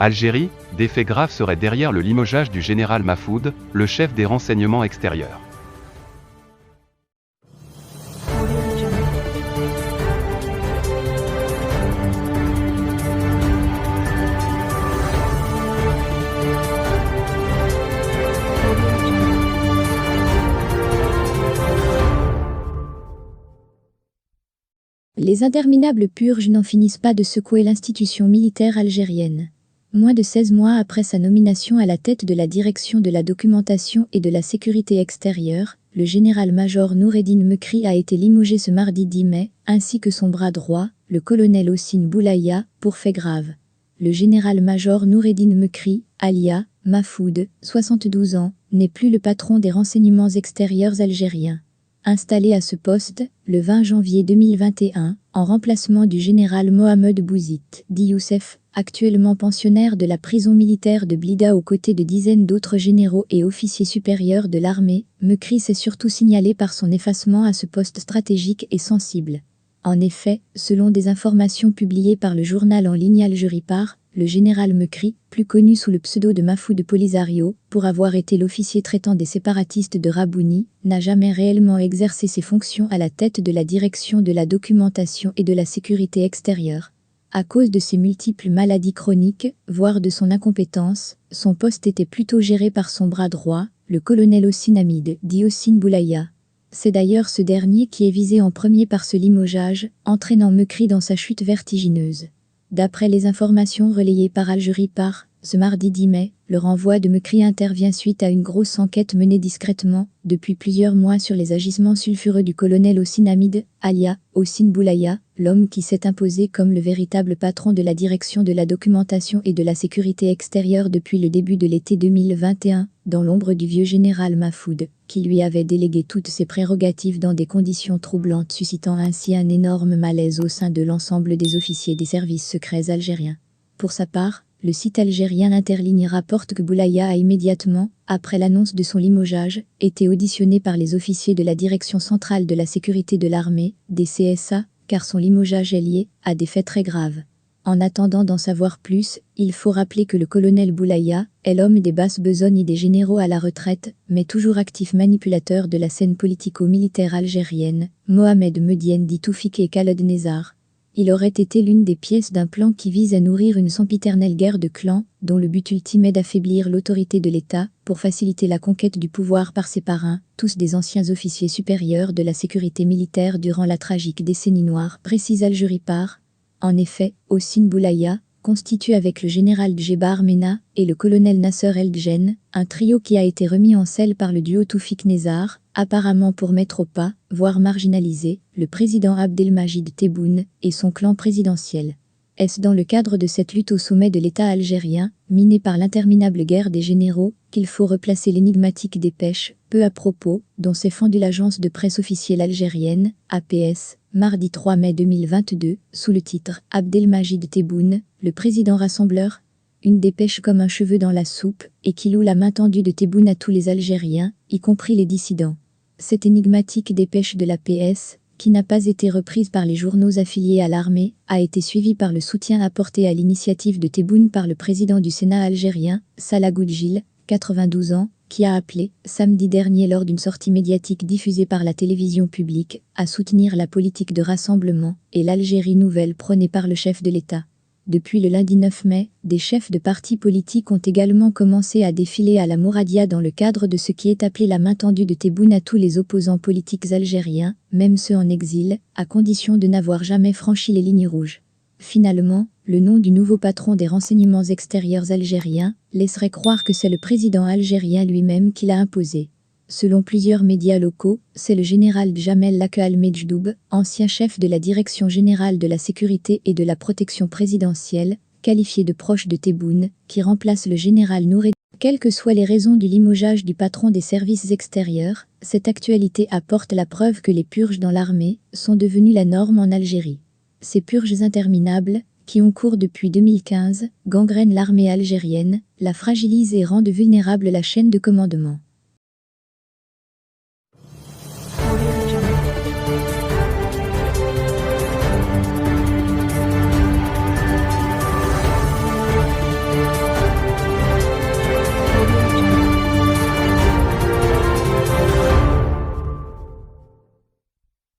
Algérie, des faits graves seraient derrière le limogeage du général Mahfoud, le chef des renseignements extérieurs. Les interminables purges n'en finissent pas de secouer l'institution militaire algérienne. Moins de 16 mois après sa nomination à la tête de la direction de la documentation et de la sécurité extérieure, le général-major Noureddine Mekri a été limogé ce mardi 10 mai, ainsi que son bras droit, le colonel Hossein Boulaya, pour faits graves. Le général-major Noureddine Mekri, alia Mahfoud, 72 ans, n'est plus le patron des renseignements extérieurs algériens. Installé à ce poste, le 20 janvier 2021, en remplacement du général Mohamed Bouzid, dit Youssef, actuellement pensionnaire de la prison militaire de Blida aux côtés de dizaines d'autres généraux et officiers supérieurs de l'armée, Mekri s'est surtout signalé par son effacement à ce poste stratégique et sensible. En effet, selon des informations publiées par le journal en ligne Algéripar, le général Mekri, plus connu sous le pseudo de Mahfoud Polisario, pour avoir été l'officier traitant des séparatistes de Rabbouni, n'a jamais réellement exercé ses fonctions à la tête de la direction de la documentation et de la sécurité extérieure. À cause de ses multiples maladies chroniques, voire de son incompétence, son poste était plutôt géré par son bras droit, le colonel Hossein Hamid, dit Hossein Boulaya. C'est d'ailleurs ce dernier qui est visé en premier par ce limogeage, entraînant Mekri dans sa chute vertigineuse. D'après les informations relayées par Algéripar, ce mardi 10 mai, le renvoi de Mekri intervient suite à une grosse enquête menée discrètement, depuis plusieurs mois sur les agissements sulfureux du colonel Hossein Hamid, alia Hossein Boulaya, l'homme qui s'est imposé comme le véritable patron de la direction de la documentation et de la sécurité extérieure depuis le début de l'été 2021, dans l'ombre du vieux général Mahfoud, qui lui avait délégué toutes ses prérogatives dans des conditions troublantes, suscitant ainsi un énorme malaise au sein de l'ensemble des officiers des services secrets algériens. Pour sa part, le site algérien Interligne rapporte que Boulaya a immédiatement, après l'annonce de son limogeage, été auditionné par les officiers de la Direction centrale de la sécurité de l'armée, DCSA, car son limogeage est lié à des faits très graves. En attendant d'en savoir plus, il faut rappeler que le colonel Boulaya est l'homme des basses besognes des généraux à la retraite, mais toujours actif manipulateur de la scène politico-militaire algérienne, Mohamed Medien dit Toufik et Khaled Nezar. Il aurait été l'une des pièces d'un plan qui vise à nourrir une sempiternelle guerre de clans, dont le but ultime est d'affaiblir l'autorité de l'État, pour faciliter la conquête du pouvoir par ses parrains, tous des anciens officiers supérieurs de la sécurité militaire durant la tragique décennie noire, précise Algéripar. En effet, Hossein Boulaya constitue avec le général Djebar Mena et le colonel Nasser El-Djen, un trio qui a été remis en selle par le duo Toufik Nezar, apparemment pour mettre au pas, voire marginaliser, le président Abdelmajid Tebboune et son clan présidentiel. Est-ce dans le cadre de cette lutte au sommet de l'État algérien, minée par l'interminable guerre des généraux, qu'il faut replacer l'énigmatique dépêche, peu à propos, dont s'est fendue l'agence de presse officielle algérienne, APS, mardi 3 mai 2022, sous le titre « Abdelmajid Tebboune, le président rassembleur ?» Une dépêche comme un cheveu dans la soupe, et qui loue la main tendue de Tebboune à tous les Algériens, y compris les dissidents. Cette énigmatique dépêche de l'APS, qui n'a pas été reprise par les journaux affiliés à l'armée, a été suivie par le soutien apporté à l'initiative de Tebboune par le président du Sénat algérien, Salah Goudjil, 92 ans, qui a appelé, samedi dernier lors d'une sortie médiatique diffusée par la télévision publique, à soutenir la politique de rassemblement et l'Algérie nouvelle prônée par le chef de l'État. Depuis le lundi 9 mai, des chefs de partis politiques ont également commencé à défiler à la Mouradia dans le cadre de ce qui est appelé la main tendue de Tebboune à tous les opposants politiques algériens, même ceux en exil, à condition de n'avoir jamais franchi les lignes rouges. Finalement, le nom du nouveau patron des renseignements extérieurs algériens laisserait croire que c'est le président algérien lui-même qui l'a imposé. Selon plusieurs médias locaux, c'est le général Djamel Lake Al-Medjdoub, ancien chef de la Direction générale de la sécurité et de la protection présidentielle, qualifié de proche de Tebboune, qui remplace le général Noureddine. Quelles que soient les raisons du limogeage du patron des services extérieurs, cette actualité apporte la preuve que les purges dans l'armée sont devenues la norme en Algérie. Ces purges interminables, qui ont cours depuis 2015, gangrènent l'armée algérienne, la fragilisent et rendent vulnérable la chaîne de commandement.